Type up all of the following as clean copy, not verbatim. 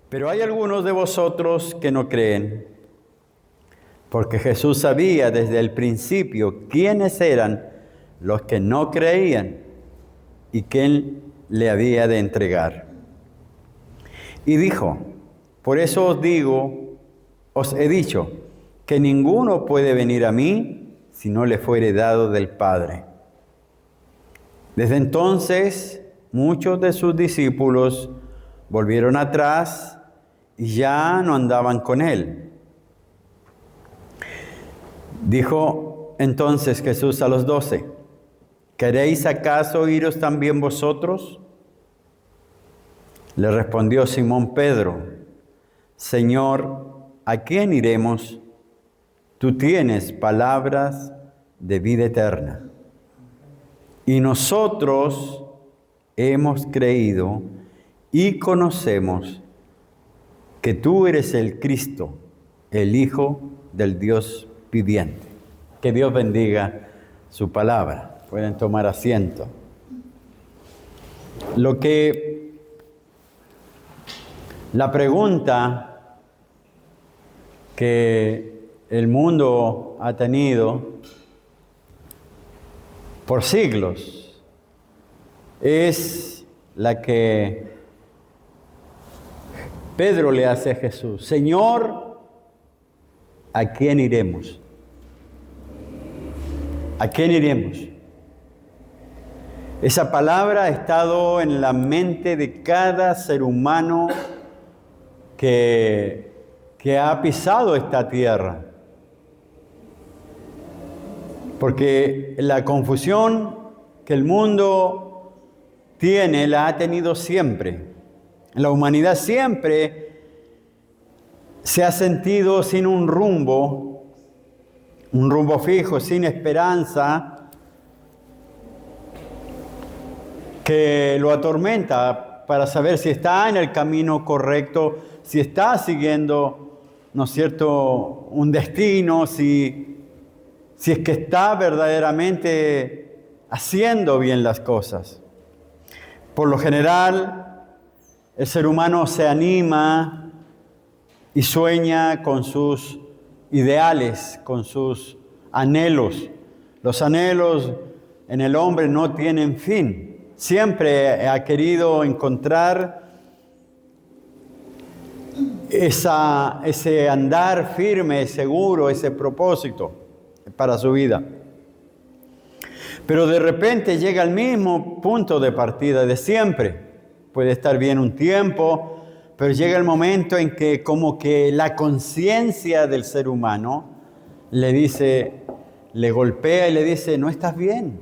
Pero hay algunos de vosotros que no creen, porque Jesús sabía desde el principio quiénes eran los que no creían y quién le había de entregar. Y dijo: por eso os he dicho, que ninguno puede venir a mí si no le fuere dado del Padre. Desde entonces, muchos de sus discípulos volvieron atrás y ya no andaban con él. Dijo entonces Jesús a los 12: ¿queréis acaso iros también vosotros? Le respondió Simón Pedro: Señor, ¿a quién iremos? Tú tienes palabras de vida eterna. Y nosotros hemos creído y conocemos que tú eres el Cristo, el Hijo del Dios viviente. Que Dios bendiga su palabra. Pueden tomar asiento. La pregunta que el mundo ha tenido por siglos es la que Pedro le hace a Jesús: Señor, ¿a quién iremos? ¿A quién iremos? Esa palabra ha estado en la mente de cada ser humano que ha pisado esta tierra. Porque la confusión que el mundo tiene, la ha tenido siempre. La humanidad siempre se ha sentido sin un rumbo fijo, sin esperanza, que lo atormenta para saber si está en el camino correcto, si está siguiendo, ¿no es cierto?, un destino, si es que está verdaderamente haciendo bien las cosas. Por lo general, el ser humano se anima y sueña con sus ideales, con sus anhelos. Los anhelos en el hombre no tienen fin. Siempre ha querido encontrar ese andar firme, seguro, ese propósito para su vida. Pero de repente llega al mismo punto de partida de siempre. Puede estar bien un tiempo, pero llega el momento en que como que la conciencia del ser humano le golpea y le dice: no estás bien.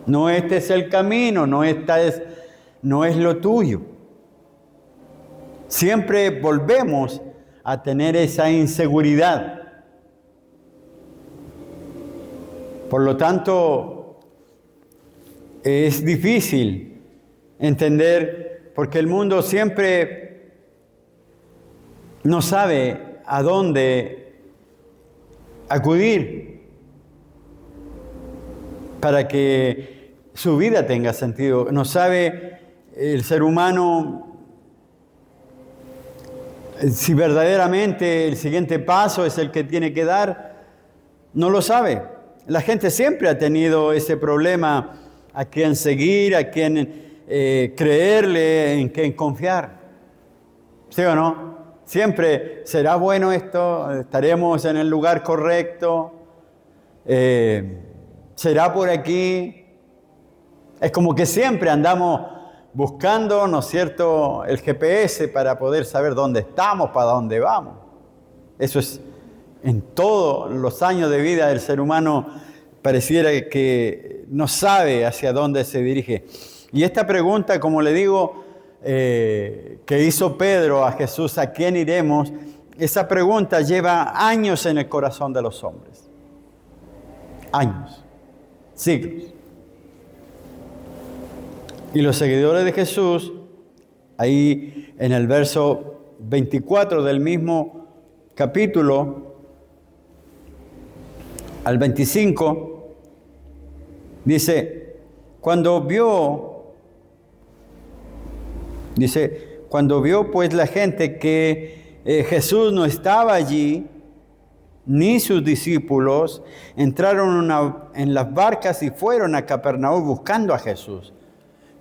No, este es el camino, no es lo tuyo. Siempre volvemos a tener esa inseguridad. Por lo tanto, es difícil entender, porque el mundo siempre no sabe a dónde acudir para que su vida tenga sentido. No sabe el ser humano si verdaderamente el siguiente paso es el que tiene que dar. No lo sabe. La gente siempre ha tenido ese problema: a quién seguir, a quién creerle, en quién confiar. ¿Sí o no? Siempre: ¿será bueno esto? ¿Estaremos en el lugar correcto? ¿Será por aquí? Es como que siempre andamos buscando, ¿no es cierto?, el GPS para poder saber dónde estamos, para dónde vamos. Eso es en todos los años de vida del ser humano. Pareciera que no sabe hacia dónde se dirige. Y esta pregunta, como le digo, que hizo Pedro a Jesús: ¿a quién iremos? Esa pregunta lleva años en el corazón de los hombres. Años. Siglos. Y los seguidores de Jesús, ahí en el verso 24 del mismo capítulo, al 25, dice, cuando vio pues la gente que Jesús no estaba allí, ni sus discípulos, entraron en las barcas y fueron a Capernaum buscando a Jesús.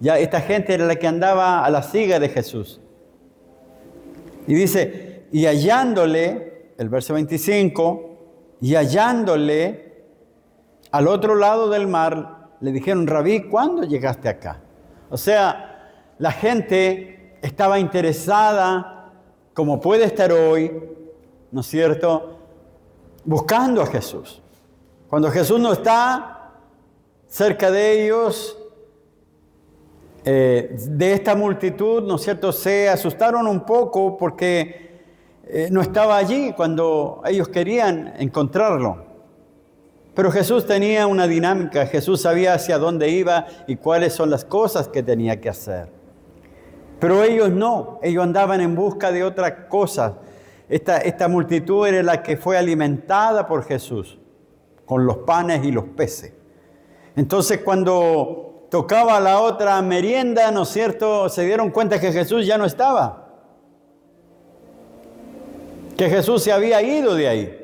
Ya esta gente era la que andaba a la siga de Jesús. Y dice, y hallándole, el verso 25, y hallándole al otro lado del mar, le dijeron, Rabí, ¿cuándo llegaste acá? O sea, la gente estaba interesada, como puede estar hoy, ¿no es cierto?, buscando a Jesús. Cuando Jesús no está cerca de ellos, de esta multitud, ¿no es cierto?, se asustaron un poco porque no estaba allí cuando ellos querían encontrarlo. Pero Jesús tenía una dinámica, Jesús sabía hacia dónde iba y cuáles son las cosas que tenía que hacer. Pero ellos no, ellos andaban en busca de otra cosa. Esta multitud era la que fue alimentada por Jesús con los panes y los peces. Entonces cuando tocaba la otra merienda, ¿no es cierto?, se dieron cuenta que Jesús ya no estaba. Que Jesús se había ido de ahí.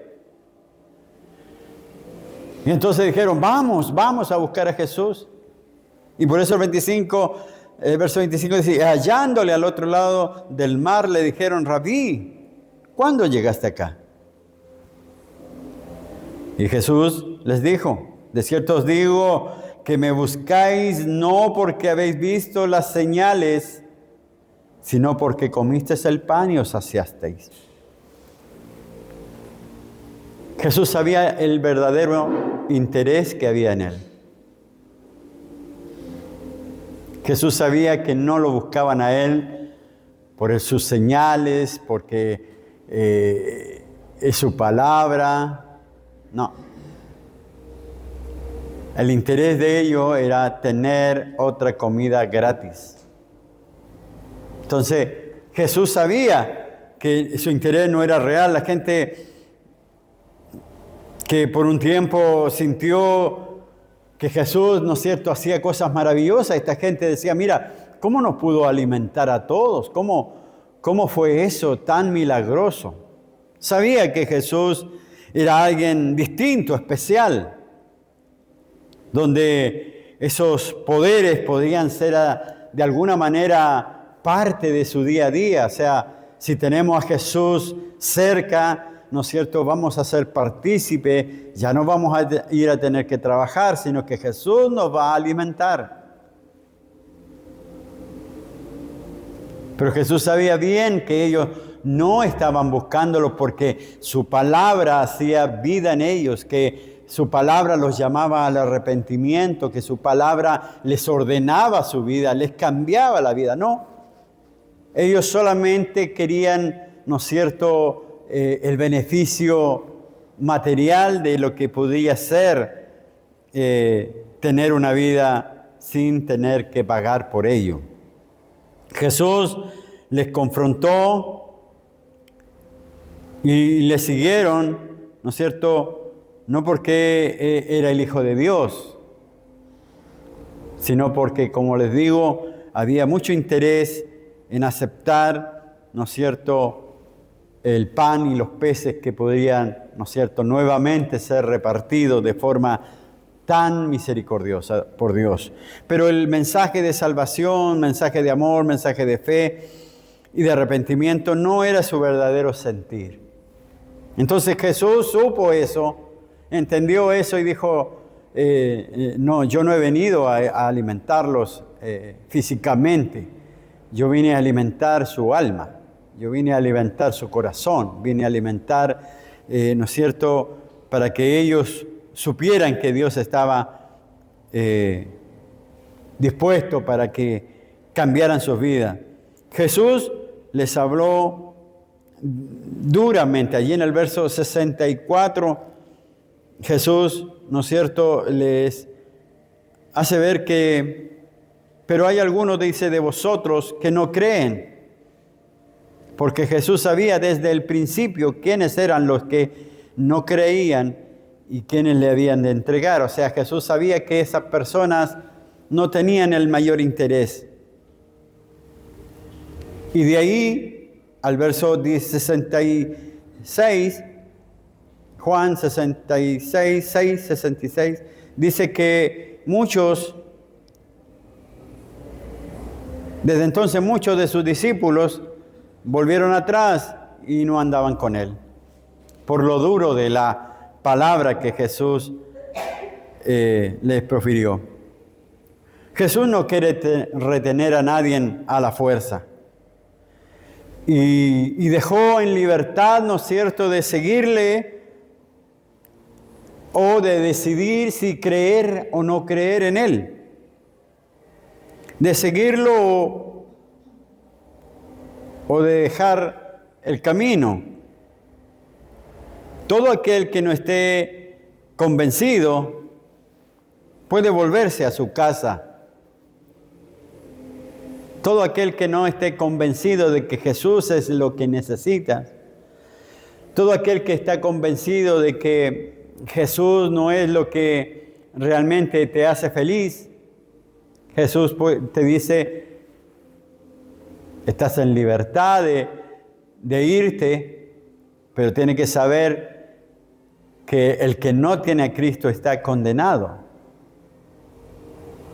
Y entonces dijeron, vamos a buscar a Jesús. Y por eso el verso 25 dice, hallándole al otro lado del mar, le dijeron, Rabí, ¿cuándo llegaste acá? Y Jesús les dijo, de cierto os digo que me buscáis no porque habéis visto las señales, sino porque comisteis el pan y os saciasteis. Jesús sabía el verdadero interés que había en él. Jesús sabía que no lo buscaban a él por sus señales, porque es su palabra. No. El interés de ellos era tener otra comida gratis. Entonces, Jesús sabía que su interés no era real. La gente que por un tiempo sintió que Jesús, ¿no es cierto?, hacía cosas maravillosas. Esta gente decía, mira, ¿cómo nos pudo alimentar a todos? ¿Cómo fue eso tan milagroso? Sabía que Jesús era alguien distinto, especial, donde esos poderes podían ser de alguna manera parte de su día a día. O sea, si tenemos a Jesús cerca, ¿no es cierto?, vamos a ser partícipe, ya no vamos a ir a tener que trabajar, sino que Jesús nos va a alimentar. Pero Jesús sabía bien que ellos no estaban buscándolo porque su palabra hacía vida en ellos, que su palabra los llamaba al arrepentimiento, que su palabra les ordenaba su vida, les cambiaba la vida. No, ellos solamente querían, ¿no es cierto?, el beneficio material de lo que podía ser tener una vida sin tener que pagar por ello. Jesús les confrontó y le siguieron, ¿no es cierto?, no porque era el Hijo de Dios, sino porque, como les digo, había mucho interés en aceptar, ¿no es cierto?, el pan y los peces que podrían, ¿no es cierto?, nuevamente ser repartidos de forma tan misericordiosa por Dios. Pero el mensaje de salvación, mensaje de amor, mensaje de fe y de arrepentimiento no era su verdadero sentir. Entonces Jesús supo eso, entendió eso y dijo, no, yo no he venido a alimentarlos físicamente, yo vine a alimentar su alma. Yo vine a alimentar su corazón, vine a alimentar, ¿no es cierto?, para que ellos supieran que Dios estaba dispuesto para que cambiaran sus vidas. Jesús les habló duramente. Allí en el verso 64, Jesús, ¿no es cierto?, les hace ver que, pero hay algunos, dice, de vosotros que no creen. Porque Jesús sabía desde el principio quiénes eran los que no creían y quiénes le habían de entregar. O sea, Jesús sabía que esas personas no tenían el mayor interés. Y de ahí al verso 66, Juan 66, 6, 66, dice que desde entonces muchos de sus discípulos volvieron atrás y no andaban con él, por lo duro de la palabra que Jesús les profirió. Jesús no quiere retener a nadie a la fuerza. Y dejó en libertad, ¿no es cierto?, de seguirle o de decidir si creer o no creer en él. De seguirlo o de dejar el camino. Todo aquel que no esté convencido puede volverse a su casa. Todo aquel que no esté convencido de que Jesús es lo que necesita, todo aquel que está convencido de que Jesús no es lo que realmente te hace feliz, Jesús te dice, estás en libertad de irte, pero tienes que saber que el que no tiene a Cristo está condenado.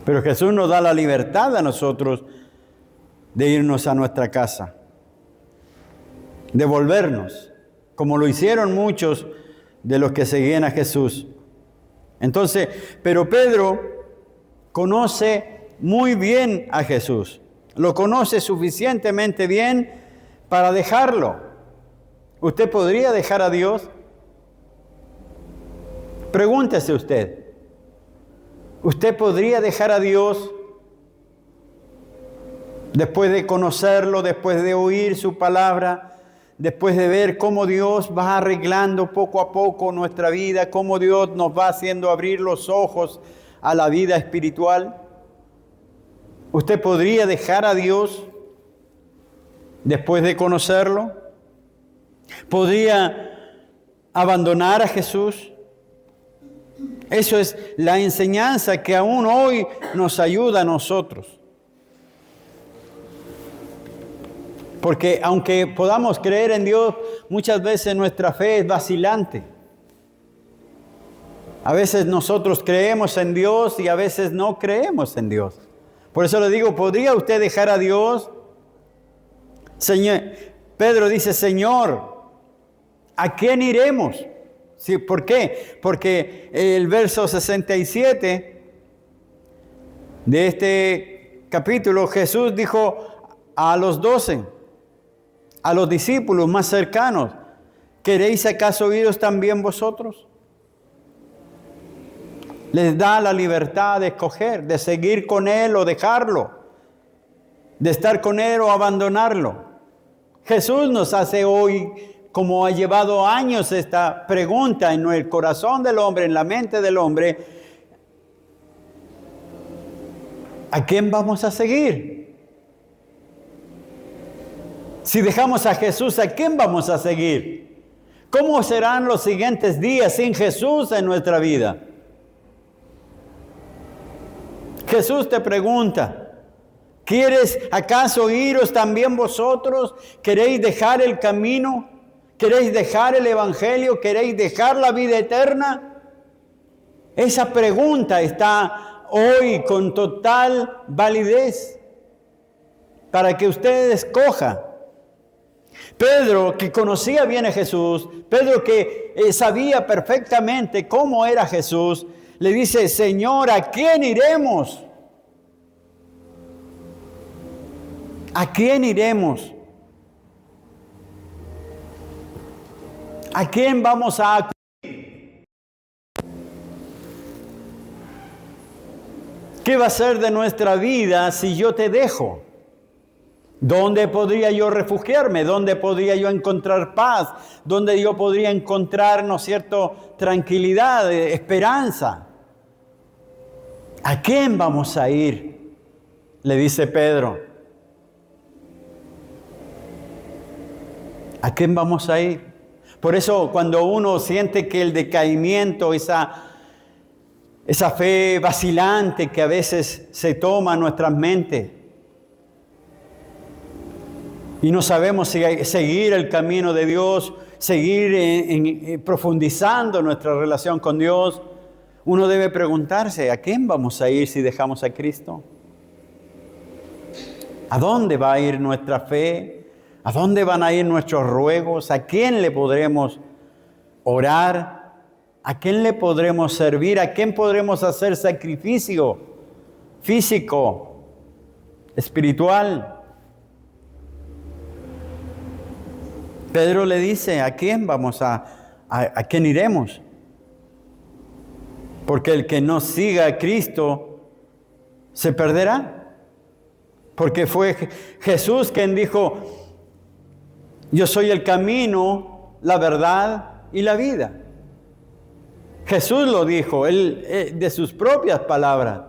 Pero Jesús nos da la libertad a nosotros de irnos a nuestra casa, de volvernos, como lo hicieron muchos de los que seguían a Jesús. Entonces, pero Pedro conoce muy bien a Jesús, lo conoce suficientemente bien para dejarlo. ¿Usted podría dejar a Dios? Pregúntese usted. ¿Usted podría dejar a Dios? Después de conocerlo, después de oír su palabra, después de ver cómo Dios va arreglando poco a poco nuestra vida, cómo Dios nos va haciendo abrir los ojos a la vida espiritual. ¿Usted podría dejar a Dios después de conocerlo? ¿Podría abandonar a Jesús? Eso es la enseñanza que aún hoy nos ayuda a nosotros. Porque aunque podamos creer en Dios, muchas veces nuestra fe es vacilante. A veces nosotros creemos en Dios y a veces no creemos en Dios. Por eso le digo, ¿podría usted dejar a Dios? Señor, Pedro dice, Señor, ¿a quién iremos? Sí, ¿por qué? Porque el verso 67 de este capítulo, Jesús dijo a los 12, a los discípulos más cercanos, ¿queréis acaso iros también vosotros? Les da la libertad de escoger, de seguir con Él o dejarlo, de estar con Él o abandonarlo. Jesús nos hace hoy, como ha llevado años esta pregunta en el corazón del hombre, en la mente del hombre, ¿a quién vamos a seguir? Si dejamos a Jesús, ¿a quién vamos a seguir? ¿Cómo serán los siguientes días sin Jesús en nuestra vida? Jesús te pregunta, ¿quieres acaso iros también vosotros? ¿Queréis dejar el camino? ¿Queréis dejar el evangelio? ¿Queréis dejar la vida eterna? Esa pregunta está hoy con total validez para que usted escoja. Pedro, que conocía bien a Jesús, Pedro que sabía perfectamente cómo era Jesús, le dice, Señor, ¿a quién iremos? ¿A quién iremos? ¿A quién vamos a acudir? ¿Qué va a ser de nuestra vida si yo te dejo? ¿Dónde podría yo refugiarme? ¿Dónde podría yo encontrar paz? ¿Dónde yo podría encontrar, ¿no es cierto?, tranquilidad, esperanza? ¿A quién vamos a ir? Le dice Pedro. ¿A quién vamos a ir? Por eso cuando uno siente que el decaimiento, esa fe vacilante que a veces se toma en nuestras mentes, y no sabemos si seguir el camino de Dios, seguir profundizando nuestra relación con Dios, uno debe preguntarse, ¿a quién vamos a ir si dejamos a Cristo? ¿A dónde va a ir nuestra fe? ¿A dónde van a ir nuestros ruegos? ¿A quién le podremos orar? ¿A quién le podremos servir? ¿A quién podremos hacer sacrificio físico, espiritual? Pedro le dice, ¿a quién vamos a quién iremos? Porque el que no siga a Cristo se perderá. Porque fue Jesús quien dijo, yo soy el camino, la verdad y la vida. Jesús lo dijo, él de sus propias palabras.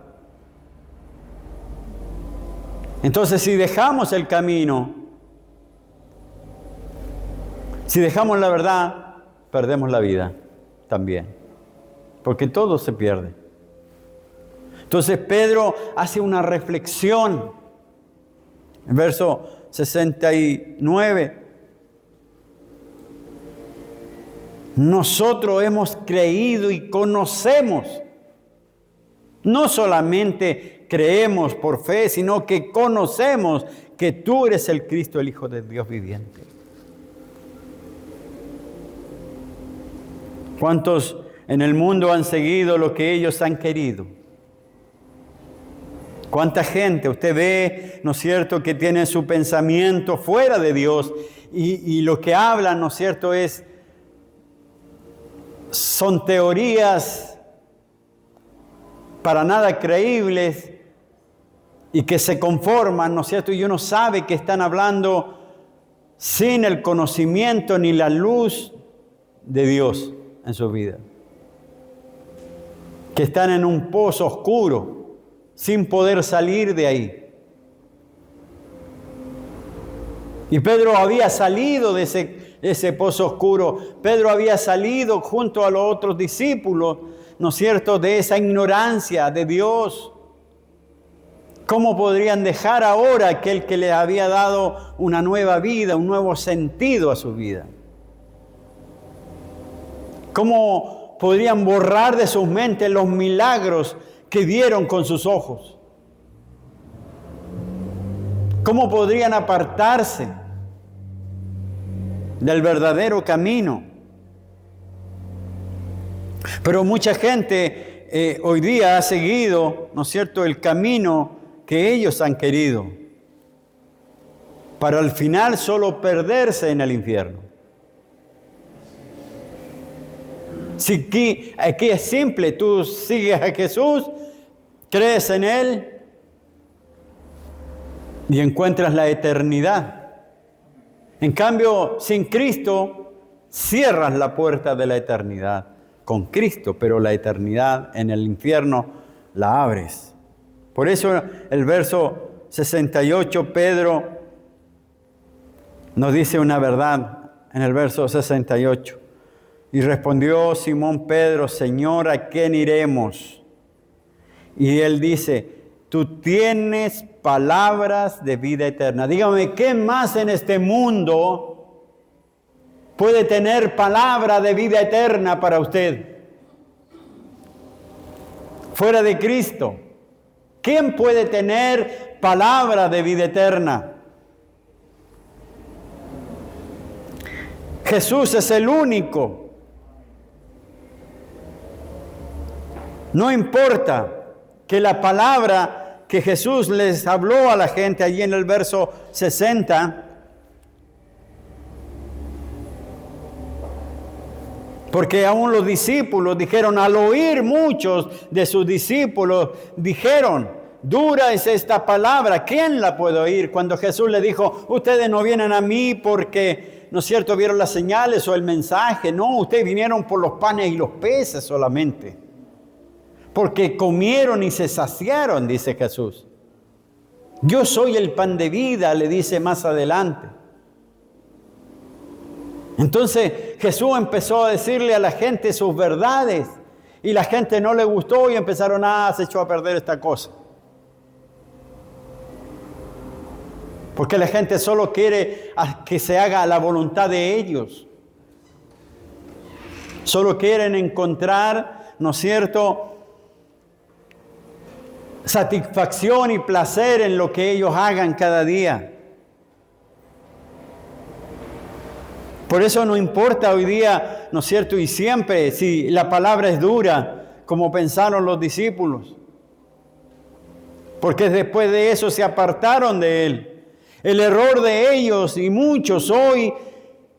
Entonces, si dejamos el camino, si dejamos la verdad, perdemos la vida también, porque todo se pierde. Entonces Pedro hace una reflexión. En verso 69, nosotros hemos creído y conocemos. No solamente creemos por fe, sino que conocemos que tú eres el Cristo, el Hijo de Dios viviente. ¿Cuántos en el mundo han seguido lo que ellos han querido? ¿Cuánta gente usted ve, no es cierto, que tiene su pensamiento fuera de Dios y lo que hablan, no es cierto, son teorías para nada creíbles y que se conforman, ¿no es cierto? Y uno sabe que están hablando sin el conocimiento ni la luz de Dios en su vida. Que están en un pozo oscuro, sin poder salir de ahí. Y Pedro había salido de ese pozo oscuro. Pedro había salido junto a los otros discípulos, ¿no es cierto?, de esa ignorancia de Dios. ¿Cómo podrían dejar ahora aquel que les había dado una nueva vida, un nuevo sentido a su vida? ¿Cómo podrían borrar de sus mentes los milagros que vieron con sus ojos? ¿Cómo podrían apartarse del verdadero camino? Pero mucha gente hoy día ha seguido, ¿no es cierto?, el camino que ellos han querido, para al final solo perderse en el infierno. Si aquí es simple, tú sigues a Jesús, crees en Él y encuentras la eternidad. En cambio, sin Cristo, cierras la puerta de la eternidad con Cristo, pero la eternidad en el infierno la abres. Por eso el verso 68, Pedro nos dice una verdad en el verso 68. Y respondió Simón Pedro, Señor, ¿a quién iremos? Y él dice, tú tienes palabras de vida eterna. Dígame, ¿qué más en este mundo puede tener palabra de vida eterna para usted? Fuera de Cristo, ¿quién puede tener palabra de vida eterna? Jesús es el único. No importa que la palabra que Jesús les habló a la gente allí en el verso 60, porque aún los discípulos dijeron, al oír muchos de sus discípulos, dijeron, dura es esta palabra, ¿quién la puede oír? Cuando Jesús le dijo, ustedes no vienen a mí porque, ¿no es cierto?, vieron las señales o el mensaje. No, ustedes vinieron por los panes y los peces solamente. Porque comieron y se saciaron, dice Jesús. Yo soy el pan de vida, le dice más adelante. Entonces Jesús empezó a decirle a la gente sus verdades y la gente no le gustó y empezaron, se echó a perder esta cosa. Porque la gente solo quiere que se haga la voluntad de ellos. Solo quieren encontrar, ¿no es cierto?, satisfacción y placer en lo que ellos hagan cada día. Por eso no importa hoy día, ¿no es cierto?, y siempre, si la palabra es dura, como pensaron los discípulos. Porque después de eso se apartaron de Él. El error de ellos y muchos hoy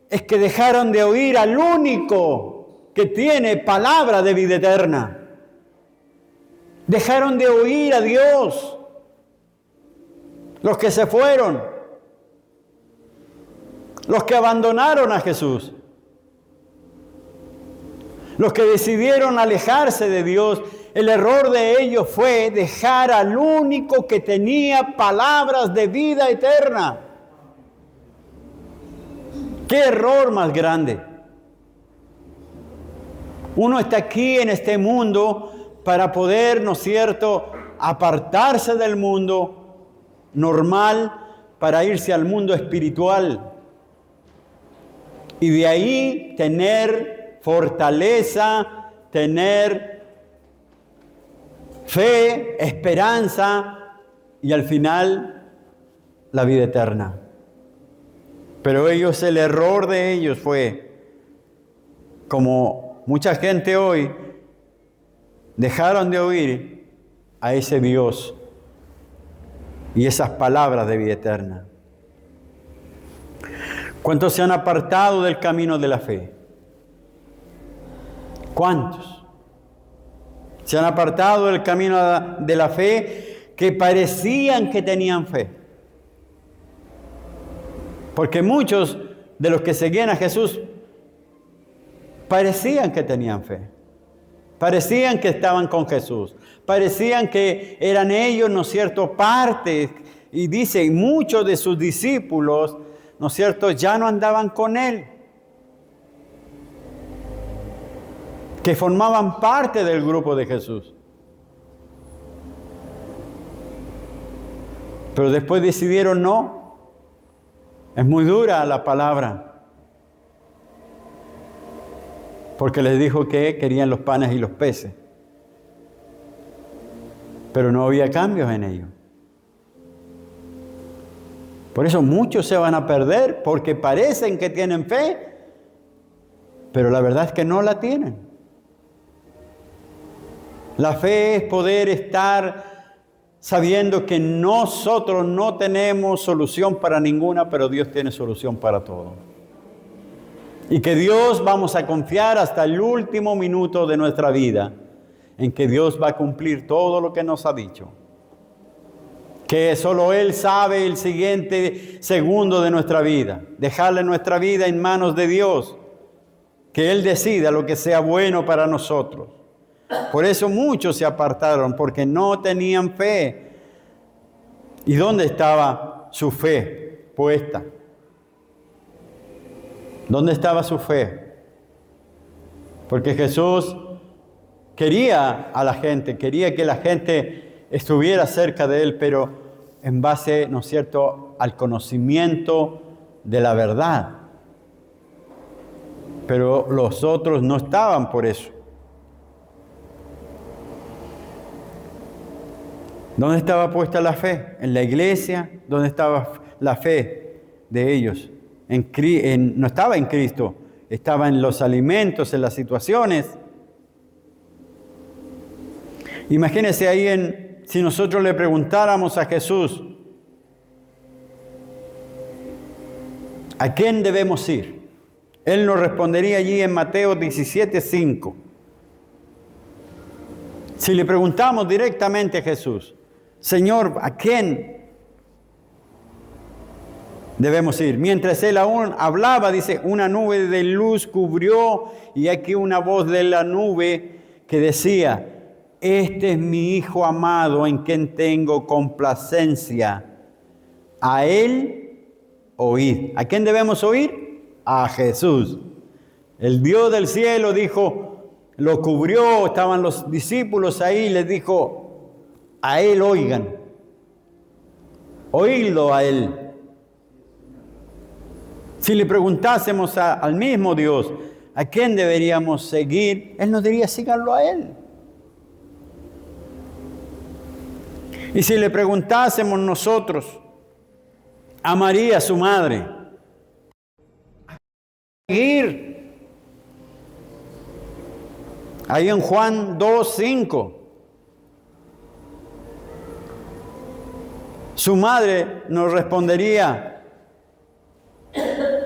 es que dejaron de oír al único que tiene palabra de vida eterna. Dejaron de oír a Dios. Los que se fueron. Los que abandonaron a Jesús. Los que decidieron alejarse de Dios. El error de ellos fue dejar al único que tenía palabras de vida eterna. ¡Qué error más grande! Uno está aquí en este mundo para poder, ¿no es cierto?, apartarse del mundo normal para irse al mundo espiritual. Y de ahí tener fortaleza, tener fe, esperanza y al final la vida eterna. Pero ellos, el error de ellos fue, como mucha gente hoy, dejaron de oír a ese Dios y esas palabras de vida eterna. ¿Cuántos se han apartado del camino de la fe? ¿Cuántos? Se han apartado del camino de la fe que parecían que tenían fe. Porque muchos de los que seguían a Jesús parecían que tenían fe. Parecían que estaban con Jesús. Parecían que eran ellos, ¿no es cierto?, parte. Y dice, muchos de sus discípulos, ¿no es cierto?, ya no andaban con Él. Que formaban parte del grupo de Jesús. Pero después decidieron no. Es muy dura la palabra. Porque les dijo que querían los panes y los peces. Pero no había cambios en ellos. Por eso muchos se van a perder porque parecen que tienen fe, pero la verdad es que no la tienen. La fe es poder estar sabiendo que nosotros no tenemos solución para ninguna, pero Dios tiene solución para todo. Y que Dios vamos a confiar hasta el último minuto de nuestra vida, en que Dios va a cumplir todo lo que nos ha dicho. Que solo Él sabe el siguiente segundo de nuestra vida. Dejarle nuestra vida en manos de Dios. Que Él decida lo que sea bueno para nosotros. Por eso muchos se apartaron, porque no tenían fe. ¿Y dónde estaba su fe puesta? ¿Dónde estaba su fe? Porque Jesús quería a la gente, quería que la gente estuviera cerca de Él, pero en base, ¿no es cierto?, al conocimiento de la verdad. Pero los otros no estaban por eso. ¿Dónde estaba puesta la fe? En la iglesia. ¿Dónde estaba la fe de ellos? No estaba en Cristo, estaba en los alimentos, en las situaciones. Imagínense ahí si nosotros le preguntáramos a Jesús, ¿a quién debemos ir? Él nos respondería allí en Mateo 17:5. Si le preguntamos directamente a Jesús, Señor, ¿a quién debemos ir? Mientras Él aún hablaba, dice, una nube de luz cubrió y aquí una voz de la nube que decía, este es mi Hijo amado en quien tengo complacencia. A Él oíd. ¿A quién debemos oír? A Jesús. El Dios del cielo dijo, lo cubrió, estaban los discípulos ahí, les dijo, a Él oigan. Oídlo a Él. Si le preguntásemos al mismo Dios a quién deberíamos seguir, Él nos diría, síganlo a Él. Y si le preguntásemos nosotros a María, su madre, seguir, ahí en Juan 2:5, su madre nos respondería,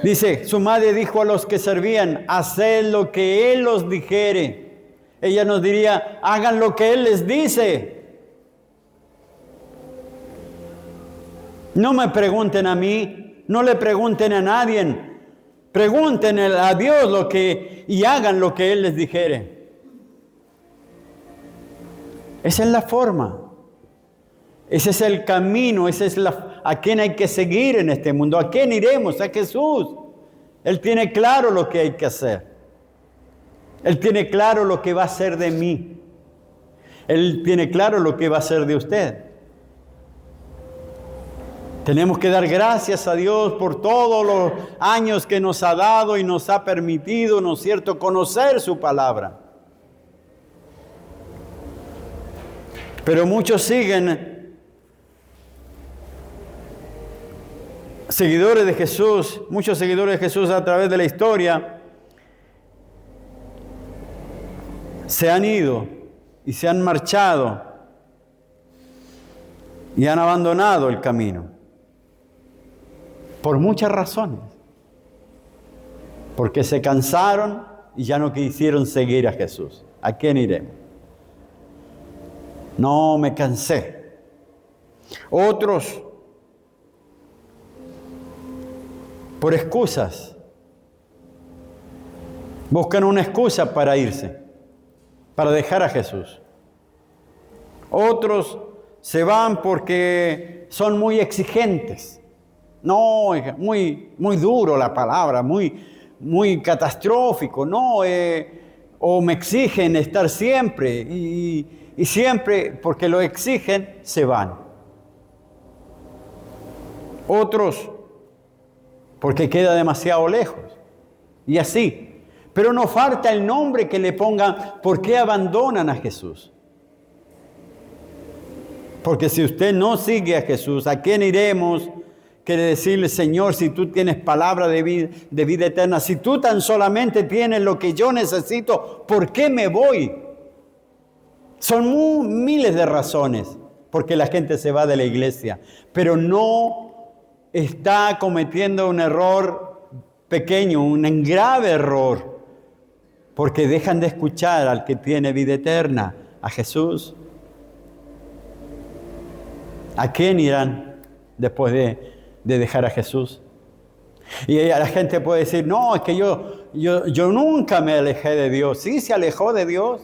dice, su madre dijo a los que servían, haced lo que Él os dijere. Ella nos diría, hagan lo que Él les dice. No me pregunten a mí, no le pregunten a nadie. Pregunten a Dios y hagan lo que Él les dijere. Esa es la forma. Ese es el camino, a quién hay que seguir en este mundo. ¿A quién iremos? A Jesús. Él tiene claro lo que hay que hacer. Él tiene claro lo que va a hacer de mí. Él tiene claro lo que va a hacer de usted. Tenemos que dar gracias a Dios por todos los años que nos ha dado y nos ha permitido, ¿no es cierto?, conocer su palabra. Pero muchos seguidores de Jesús, muchos seguidores de Jesús a través de la historia, se han ido y se han marchado y han abandonado el camino. Por muchas razones. Porque se cansaron y ya no quisieron seguir a Jesús. ¿A quién iremos? No, me cansé. Otros, por excusas, buscan una excusa para irse, para dejar a Jesús. Otros se van porque son muy exigentes. No, muy duro la palabra, muy catastrófico, no, o me exigen estar siempre y siempre porque lo exigen se van. Otros porque queda demasiado lejos y así. Pero no falta el nombre que le pongan por qué abandonan a Jesús. Porque si usted no sigue a Jesús, ¿a quién iremos? Quiere decirle, Señor, si tú tienes palabra de vida eterna, si tú tan solamente tienes lo que yo necesito, ¿por qué me voy? Son miles de razones porque la gente se va de la iglesia, pero no está cometiendo un error pequeño, un grave error, porque dejan de escuchar al que tiene vida eterna, a Jesús. ¿A quién irán después de dejar a Jesús? Y la gente puede decir, no, es que yo nunca me alejé de Dios. Sí, se alejó de Dios.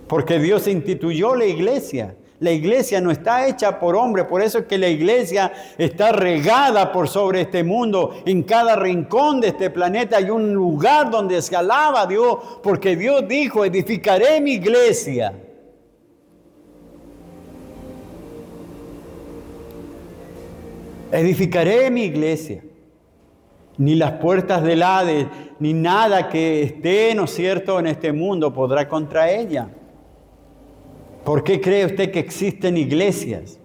Porque Dios instituyó la iglesia. La iglesia no está hecha por hombre, por eso es que la iglesia está regada por sobre este mundo. En cada rincón de este planeta hay un lugar donde se alaba a Dios, porque Dios dijo, edificaré mi iglesia. Edificaré mi iglesia. Ni las puertas del Hades, ni nada que esté, ¿no es cierto?, en este mundo podrá contra ella. ¿Por qué cree usted que existen iglesias?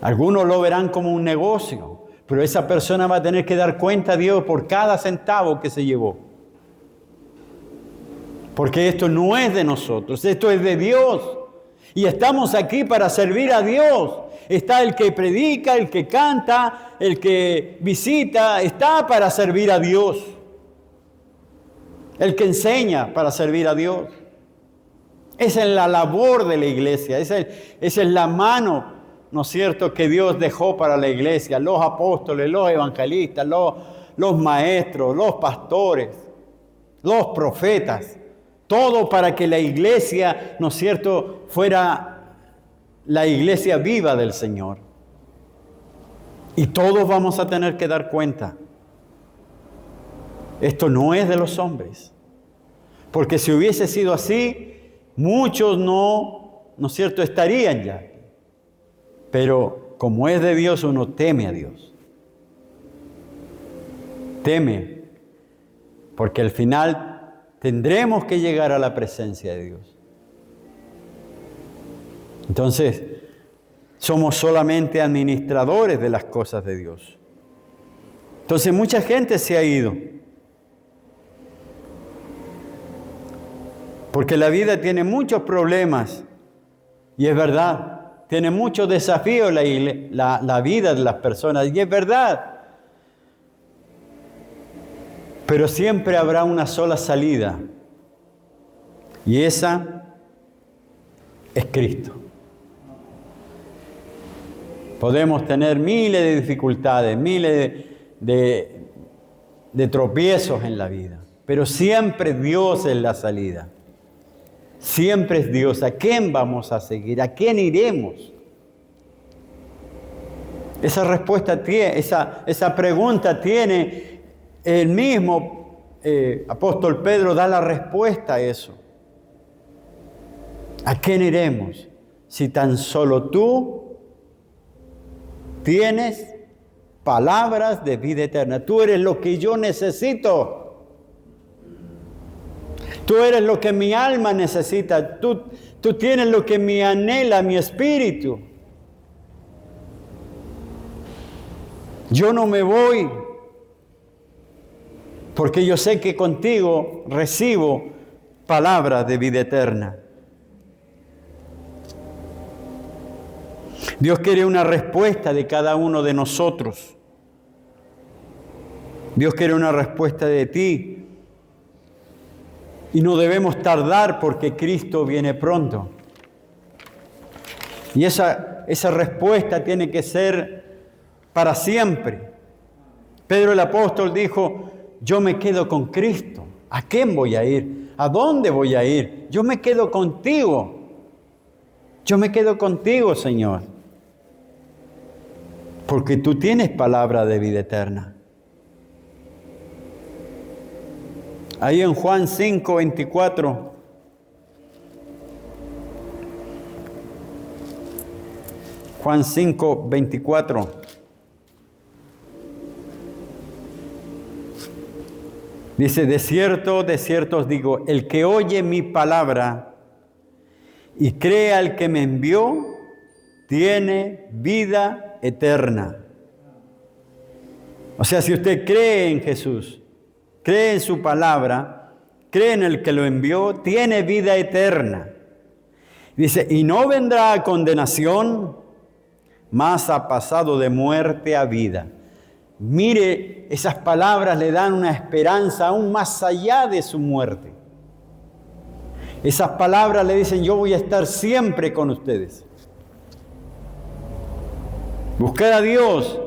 Algunos lo verán como un negocio, pero esa persona va a tener que dar cuenta a Dios por cada centavo que se llevó. Porque esto no es de nosotros, esto es de Dios. Y estamos aquí para servir a Dios. Está el que predica, el que canta, el que visita, está para servir a Dios. El que enseña para servir a Dios. Esa es la labor de la iglesia, esa es la mano, ¿no es cierto?, que Dios dejó para la iglesia. Los apóstoles, los evangelistas, los maestros, los pastores, los profetas. Todo para que la iglesia, ¿no es cierto?, fuera la iglesia viva del Señor. Y todos vamos a tener que dar cuenta. Esto no es de los hombres. Porque si hubiese sido así, muchos ¿no es cierto?, estarían ya. Pero como es de Dios, uno teme a Dios. Teme, porque al final tendremos que llegar a la presencia de Dios. Entonces, somos solamente administradores de las cosas de Dios. Entonces, mucha gente se ha ido. Porque la vida tiene muchos problemas. Y es verdad, tiene muchos desafíos la vida de las personas. Y es verdad. Pero siempre habrá una sola salida. Y esa es Cristo. Podemos tener miles de dificultades, miles de tropiezos en la vida. Pero siempre Dios es la salida. Siempre es Dios. ¿A quién vamos a seguir? ¿A quién iremos? Esa respuesta tiene, esa pregunta tiene el mismo apóstol Pedro, da la respuesta a eso. ¿A quién iremos? Si tan solo tú tienes palabras de vida eterna. Tú eres lo que yo necesito. Tú eres lo que mi alma necesita. Tú tienes lo que me anhela mi espíritu. Yo no me voy porque yo sé que contigo recibo palabras de vida eterna. Dios quiere una respuesta de cada uno de nosotros. Dios quiere una respuesta de ti. Y no debemos tardar porque Cristo viene pronto. Y esa respuesta tiene que ser para siempre. Pedro el apóstol dijo, yo me quedo con Cristo. ¿A quién voy a ir? ¿A dónde voy a ir? Yo me quedo contigo. Yo me quedo contigo, Señor. Porque tú tienes palabra de vida eterna. Ahí en Juan 5, 24. Juan 5, 24. Dice, de cierto os digo, el que oye mi palabra y cree al que me envió, tiene vida eterna. O sea, si usted cree en Jesús, cree en su palabra, cree en el que lo envió, tiene vida eterna. Dice, y no vendrá a condenación, mas ha pasado de muerte a vida. Mire, esas palabras le dan una esperanza aún más allá de su muerte. Esas palabras le dicen, yo voy a estar siempre con ustedes. Buscar a Dios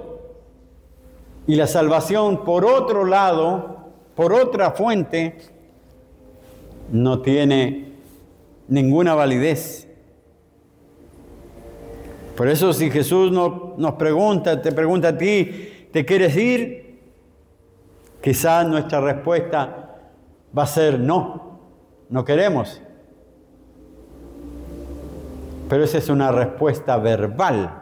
y la salvación por otro lado, por otra fuente, no tiene ninguna validez. Por eso si Jesús nos pregunta, te pregunta a ti, ¿te quieres ir? Quizás nuestra respuesta va a ser no, no queremos. Pero esa es una respuesta verbal.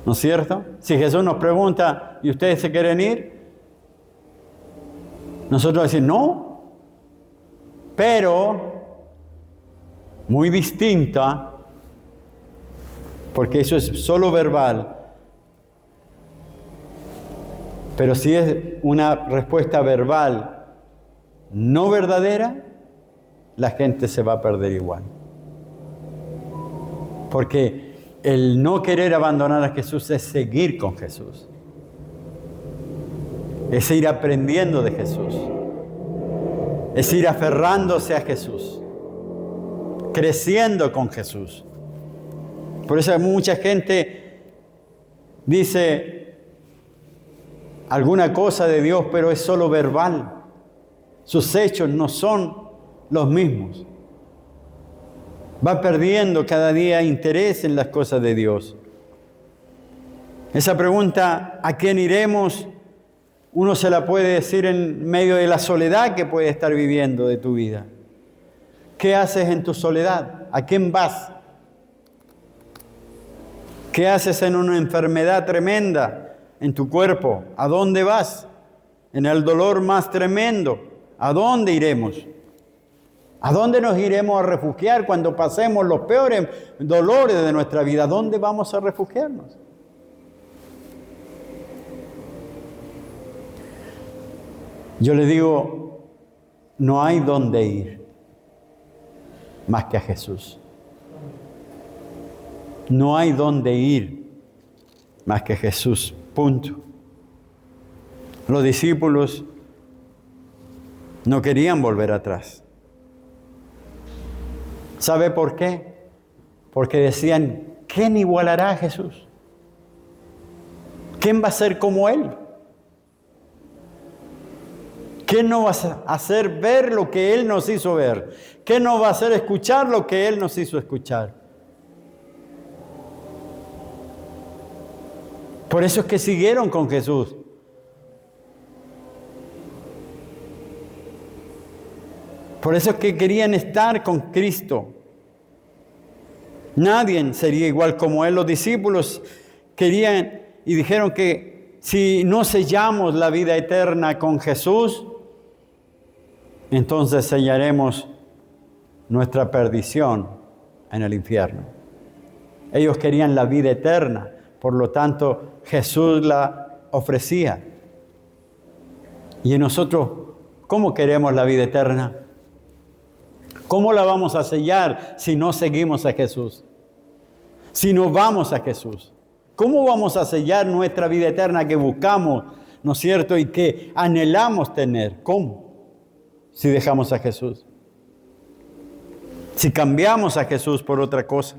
¿No es cierto? Si Jesús nos pregunta, ¿y ustedes se quieren ir? Nosotros decimos, no, pero muy distinta, porque eso es solo verbal. Pero si es una respuesta verbal no verdadera, la gente se va a perder igual. Porque el no querer abandonar a Jesús es seguir con Jesús. Es ir aprendiendo de Jesús. Es ir aferrándose a Jesús. Creciendo con Jesús. Por eso mucha gente dice alguna cosa de Dios, pero es solo verbal. Sus hechos no son los mismos. Va perdiendo cada día interés en las cosas de Dios. Esa pregunta, ¿a quién iremos? Uno se la puede decir en medio de la soledad que puede estar viviendo de tu vida. ¿Qué haces en tu soledad? ¿A quién vas? ¿Qué haces en una enfermedad tremenda en tu cuerpo? ¿A dónde vas? En el dolor más tremendo, ¿a dónde iremos? ¿A dónde nos iremos a refugiar cuando pasemos los peores dolores de nuestra vida? ¿A dónde vamos a refugiarnos? Yo le digo, no hay dónde ir más que a Jesús. No hay dónde ir más que a Jesús. Punto. Los discípulos no querían volver atrás. ¿Sabe por qué? Porque decían, ¿quién igualará a Jesús? ¿Quién va a ser como Él? ¿Quién nos va a hacer ver lo que Él nos hizo ver? ¿Quién nos va a hacer escuchar lo que Él nos hizo escuchar? Por eso es que siguieron con Jesús. Por eso es que querían estar con Cristo. Nadie sería igual como Él. Los discípulos querían y dijeron que si no sellamos la vida eterna con Jesús, entonces sellaremos nuestra perdición en el infierno. Ellos querían la vida eterna, por lo tanto Jesús la ofrecía. Y nosotros, ¿cómo queremos la vida eterna? ¿Cómo la vamos a sellar si no seguimos a Jesús? Si no vamos a Jesús. ¿Cómo vamos a sellar nuestra vida eterna que buscamos, ¿no es cierto? Y que anhelamos tener. ¿Cómo? Si dejamos a Jesús. Si cambiamos a Jesús por otra cosa.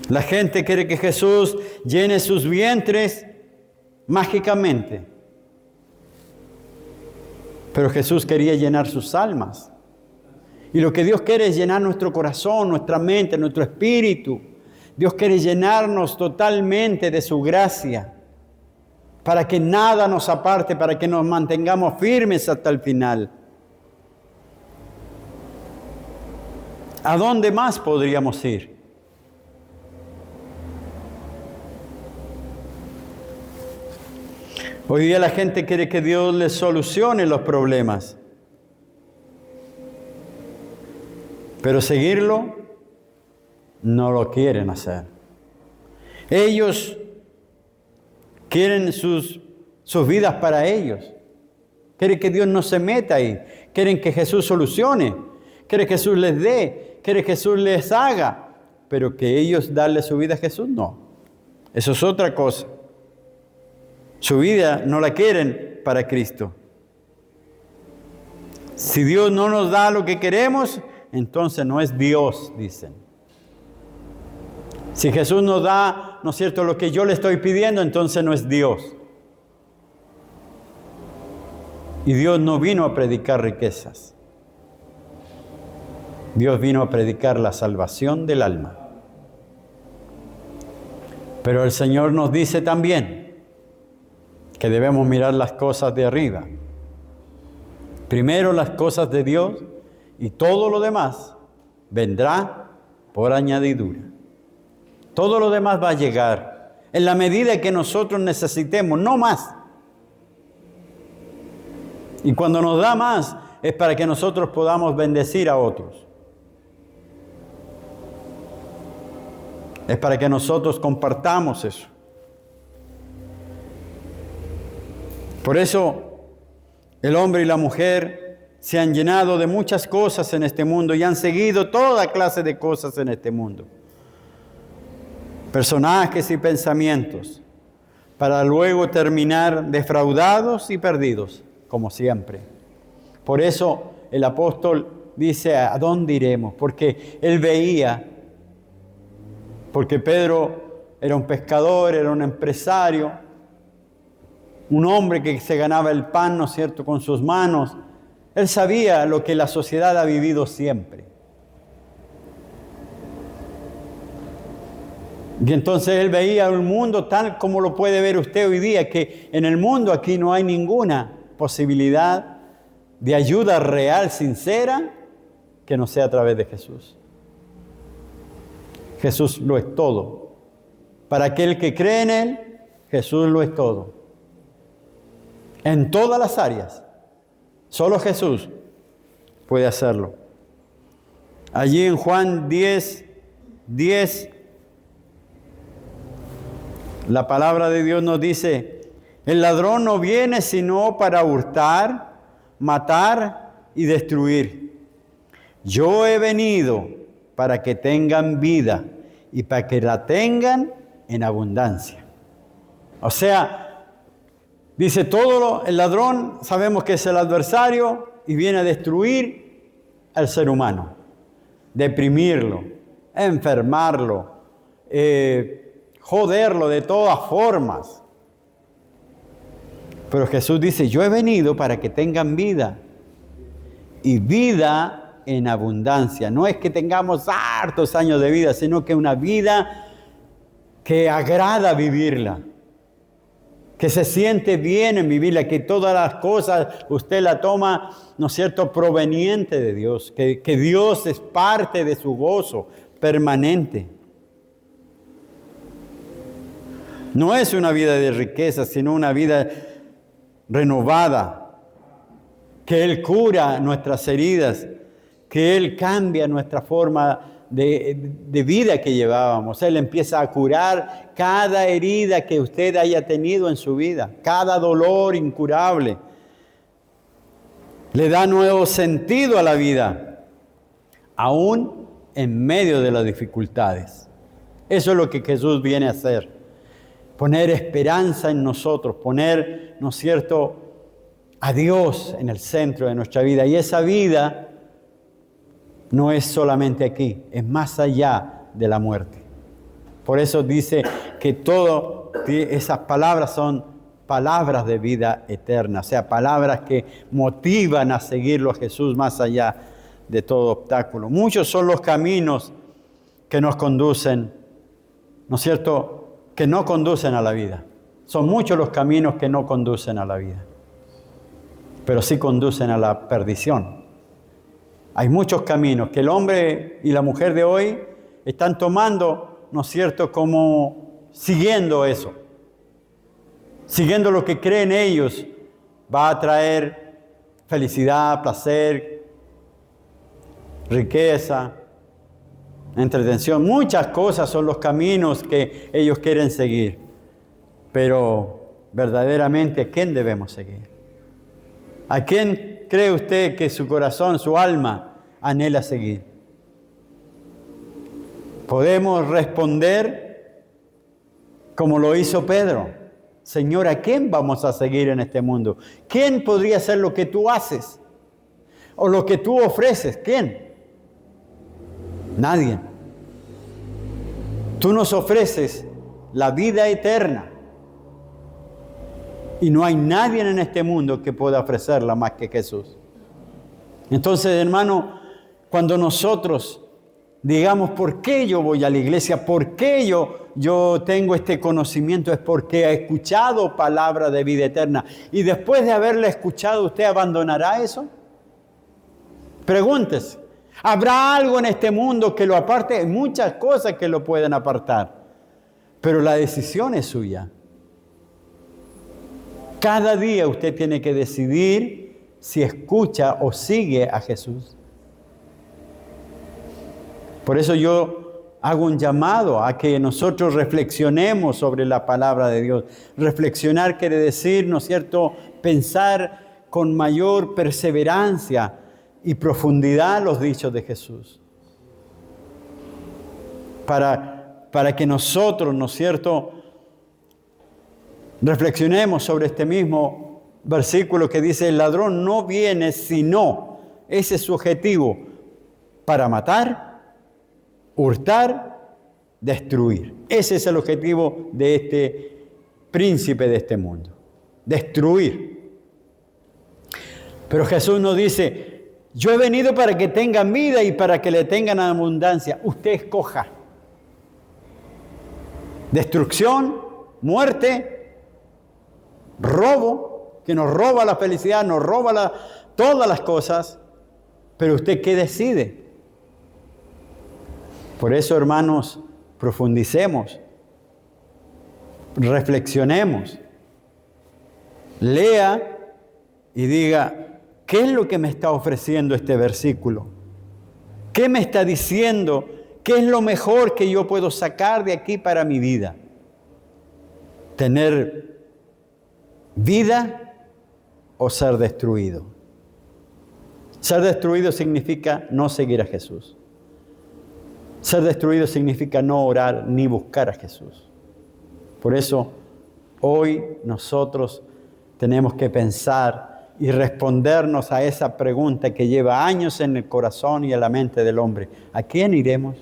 La gente quiere que Jesús llene sus vientres mágicamente. Pero Jesús quería llenar sus almas. Y lo que Dios quiere es llenar nuestro corazón, nuestra mente, nuestro espíritu. Dios quiere llenarnos totalmente de su gracia, para que nada nos aparte, para que nos mantengamos firmes hasta el final. ¿A dónde más podríamos ir? Hoy día la gente quiere que Dios les solucione los problemas. Pero seguirlo, no lo quieren hacer. Ellos quieren sus vidas para ellos. Quieren que Dios no se meta ahí. Quieren que Jesús solucione. Quieren que Jesús les dé. Quieren que Jesús les haga. Pero que ellos darle su vida a Jesús, no. Eso es otra cosa. Su vida no la quieren para Cristo. Si Dios no nos da lo que queremos, entonces no es Dios, dicen. Si Jesús nos da, ¿no es cierto?, lo que yo le estoy pidiendo, entonces no es Dios. Y Dios no vino a predicar riquezas. Dios vino a predicar la salvación del alma. Pero el Señor nos dice también que debemos mirar las cosas de arriba. Primero las cosas de Dios y todo lo demás vendrá por añadidura. Todo lo demás va a llegar en la medida que nosotros necesitemos, no más. Y cuando nos da más es para que nosotros podamos bendecir a otros. Es para que nosotros compartamos eso. Por eso el hombre y la mujer se han llenado de muchas cosas en este mundo y han seguido toda clase de cosas en este mundo. Personajes y pensamientos, para luego terminar defraudados y perdidos, como siempre. Por eso el apóstol dice, ¿a dónde iremos? Porque él veía, porque Pedro era un pescador, era un empresario, un hombre que se ganaba el pan, ¿no es cierto?, con sus manos. Él sabía lo que la sociedad ha vivido siempre. Y entonces él veía un mundo tal como lo puede ver usted hoy día, que en el mundo aquí no hay ninguna posibilidad de ayuda real, sincera, que no sea a través de Jesús. Jesús lo es todo. Para aquel que cree en Él, Jesús lo es todo. En todas las áreas. Solo Jesús puede hacerlo. Allí en Juan 10, la palabra de Dios nos dice: el ladrón no viene sino para hurtar, matar y destruir. Yo he venido para que tengan vida y para que la tengan en abundancia. O sea, dice el ladrón, sabemos que es el adversario y viene a destruir al ser humano, deprimirlo, enfermarlo, joderlo de todas formas. Pero Jesús dice: yo he venido para que tengan vida y vida en abundancia. No es que tengamos hartos años de vida, sino que una vida que agrada vivirla, que se siente bien en vivirla, que todas las cosas usted la toma, ¿no es cierto?, proveniente de Dios, que Dios es parte de su gozo permanente. No es una vida de riqueza, sino una vida renovada, que Él cura nuestras heridas, que Él cambia nuestra forma de vida que llevábamos. Él empieza a curar cada herida que usted haya tenido en su vida, cada dolor incurable. Le da nuevo sentido a la vida, aún en medio de las dificultades. Eso es lo que Jesús viene a hacer. Poner esperanza en nosotros, poner, ¿no es cierto?, a Dios en el centro de nuestra vida. Y esa vida no es solamente aquí, es más allá de la muerte. Por eso dice que todas esas palabras son palabras de vida eterna, o sea, palabras que motivan a seguirlo a Jesús más allá de todo obstáculo. Muchos son los caminos que nos conducen, ¿no es cierto?, que no conducen a la vida. Son muchos los caminos que no conducen a la vida, pero sí conducen a la perdición. Hay muchos caminos que el hombre y la mujer de hoy están tomando, ¿no es cierto?, como siguiendo eso. Siguiendo lo que creen ellos va a traer felicidad, placer, riqueza, entretención. Muchas cosas son los caminos que ellos quieren seguir. Pero verdaderamente, ¿a quién debemos seguir? ¿A quién cree usted que su corazón, su alma anhela seguir? Podemos responder como lo hizo Pedro: Señor, ¿a quién vamos a seguir en este mundo? ¿Quién podría hacer lo que tú haces? ¿O lo que tú ofreces? ¿Quién? Nadie. Tú nos ofreces la vida eterna. Y no hay nadie en este mundo que pueda ofrecerla más que Jesús. Entonces, hermano, cuando nosotros digamos, ¿por qué yo voy a la iglesia? ¿Por qué yo tengo este conocimiento? Es porque he escuchado palabra de vida eterna. Y después de haberla escuchado, ¿usted abandonará eso? Pregúntese. ¿Habrá algo en este mundo que lo aparte? Hay muchas cosas que lo pueden apartar. Pero la decisión es suya. Cada día usted tiene que decidir si escucha o sigue a Jesús. Por eso yo hago un llamado a que nosotros reflexionemos sobre la palabra de Dios. Reflexionar quiere decir, ¿no es cierto?, pensar con mayor perseverancia y profundidad los dichos de Jesús. Para que nosotros, ¿no es cierto?, reflexionemos sobre este mismo versículo que dice: el ladrón no viene sino, ese es su objetivo, para matar, hurtar, destruir. Ese es el objetivo de este príncipe de este mundo, destruir. Pero Jesús nos dice: yo he venido para que tengan vida y para que le tengan abundancia. Usted escoja. Destrucción, muerte, robo, que nos roba la felicidad, nos roba todas las cosas. Pero usted, ¿qué decide? Por eso, hermanos, profundicemos, reflexionemos, lea y diga, ¿qué es lo que me está ofreciendo este versículo? ¿Qué me está diciendo? ¿Qué es lo mejor que yo puedo sacar de aquí para mi vida? ¿Tener vida o ser destruido? Ser destruido significa no seguir a Jesús. Ser destruido significa no orar ni buscar a Jesús. Por eso, hoy nosotros tenemos que pensar y respondernos a esa pregunta que lleva años en el corazón y en la mente del hombre. ¿A quién iremos?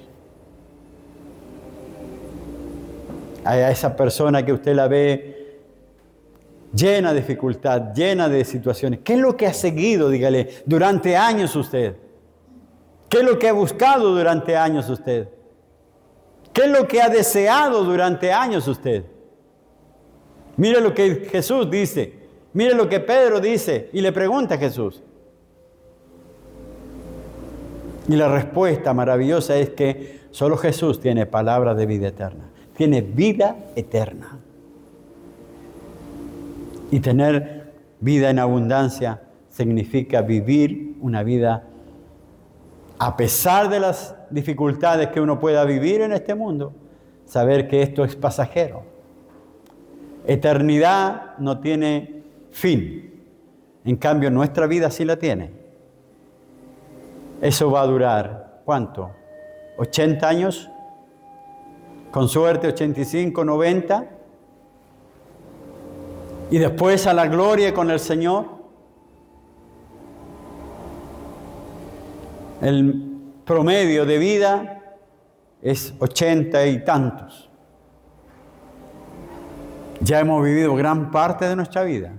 A esa persona que usted la ve llena de dificultad, llena de situaciones. ¿Qué es lo que ha seguido, dígale, durante años usted? ¿Qué es lo que ha buscado durante años usted? ¿Qué es lo que ha deseado durante años usted? Mire lo que Jesús dice. Mire lo que Pedro dice y le pregunta a Jesús. Y la respuesta maravillosa es que solo Jesús tiene palabra de vida eterna. Tiene vida eterna. Y tener vida en abundancia significa vivir una vida a pesar de las dificultades que uno pueda vivir en este mundo, saber que esto es pasajero. Eternidad no tiene fin. En cambio, nuestra vida sí la tiene. Eso va a durar, ¿cuánto? ¿80 años? Con suerte, 85, 90. Y después a la gloria con el Señor. El promedio de vida es 80 y tantos. Ya hemos vivido gran parte de nuestra vida.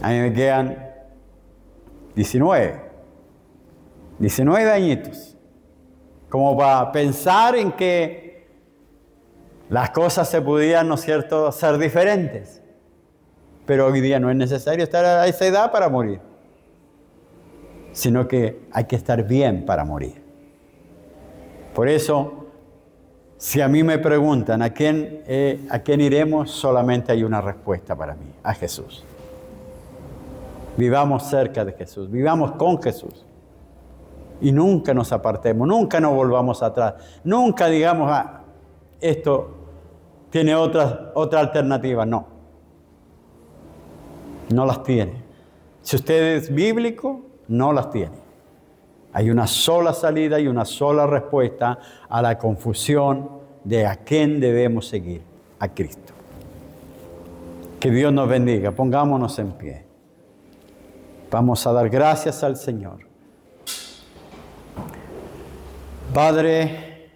A mí me quedan 19 añitos. Como para pensar en que las cosas se pudieran, ¿no es cierto?, ser diferentes. Pero hoy día no es necesario estar a esa edad para morir, sino que hay que estar bien para morir. Por eso, si a mí me preguntan ¿a quién iremos?, solamente hay una respuesta para mí: a Jesús. Vivamos cerca de Jesús, vivamos con Jesús. Y nunca nos apartemos, nunca nos volvamos atrás, nunca digamos, esto tiene otra alternativa. No, no las tiene. Si usted es bíblico, no las tiene. Hay una sola salida y una sola respuesta a la confusión de a quién debemos seguir: a Cristo. Que Dios nos bendiga. Pongámonos en pie. Vamos a dar gracias al Señor. Padre,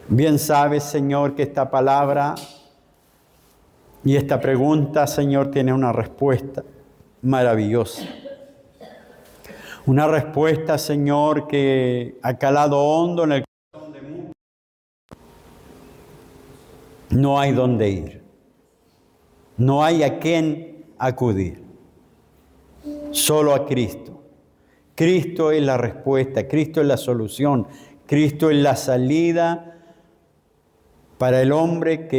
bien sabes, Señor, que esta palabra y esta pregunta, Señor, tiene una respuesta maravillosa. Una respuesta, Señor, que ha calado hondo en el corazón de muchos. No hay dónde ir. No hay a quién acudir. Solo a Cristo. Cristo es la respuesta, Cristo es la solución, Cristo es la salida para el hombre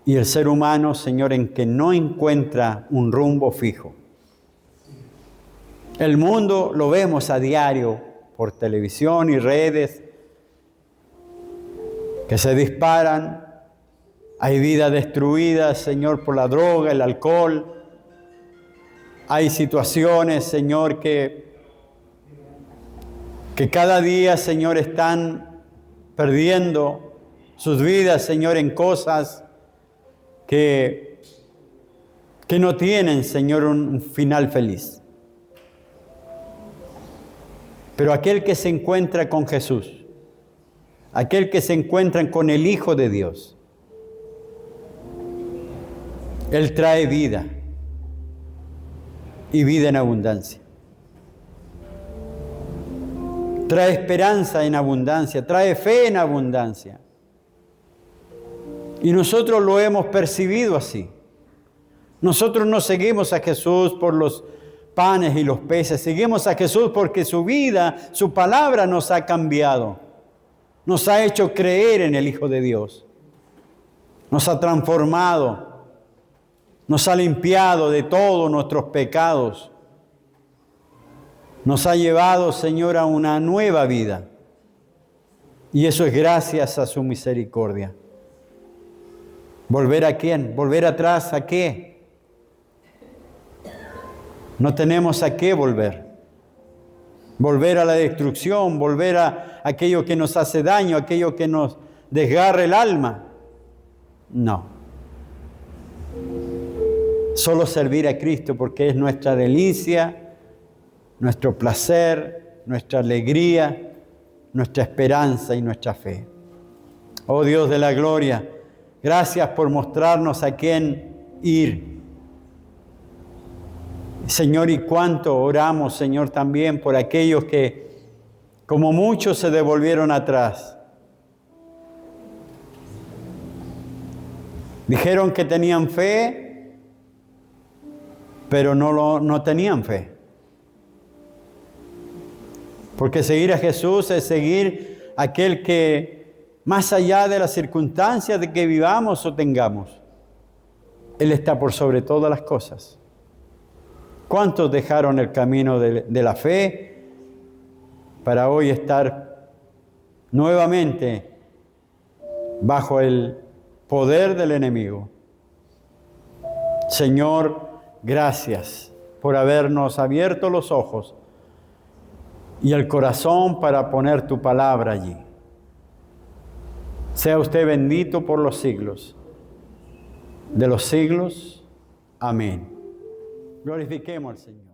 y el ser humano, Señor, en que no encuentra un rumbo fijo. El mundo lo vemos a diario por televisión y redes que se disparan. Hay vidas destruidas, Señor, por la droga, el alcohol. Hay situaciones, Señor, que cada día, Señor, están perdiendo sus vidas, Señor, en cosas que no tienen, Señor, un final feliz. Pero aquel que se encuentra con Jesús, aquel que se encuentra con el Hijo de Dios, Él trae vida. Y vida en abundancia. Trae esperanza en abundancia, trae fe en abundancia. Y nosotros lo hemos percibido así. Nosotros no seguimos a Jesús por panes y los peces. Seguimos a Jesús porque su vida, su palabra nos ha cambiado. Nos ha hecho creer en el Hijo de Dios. Nos ha transformado. Nos ha limpiado de todos nuestros pecados. Nos ha llevado, Señor, a una nueva vida. Y eso es gracias a su misericordia. ¿Volver a quién? ¿Volver atrás a qué? No tenemos a qué volver. Volver a la destrucción, volver a aquello que nos hace daño, aquello que nos desgarra el alma. No. Solo servir a Cristo porque es nuestra delicia, nuestro placer, nuestra alegría, nuestra esperanza y nuestra fe. Oh Dios de la gloria, gracias por mostrarnos a quién ir. Señor, y cuánto oramos, Señor, también por aquellos que, como muchos, se devolvieron atrás. Dijeron que tenían fe, pero no tenían fe. Porque seguir a Jesús es seguir a aquel que, más allá de las circunstancias de que vivamos o tengamos, Él está por sobre todas las cosas. ¿Cuántos dejaron el camino de la fe para hoy estar nuevamente bajo el poder del enemigo? Señor, gracias por habernos abierto los ojos y el corazón para poner tu palabra allí. Sea usted bendito por los siglos de los siglos. Amén. Glorifiquemos al Señor.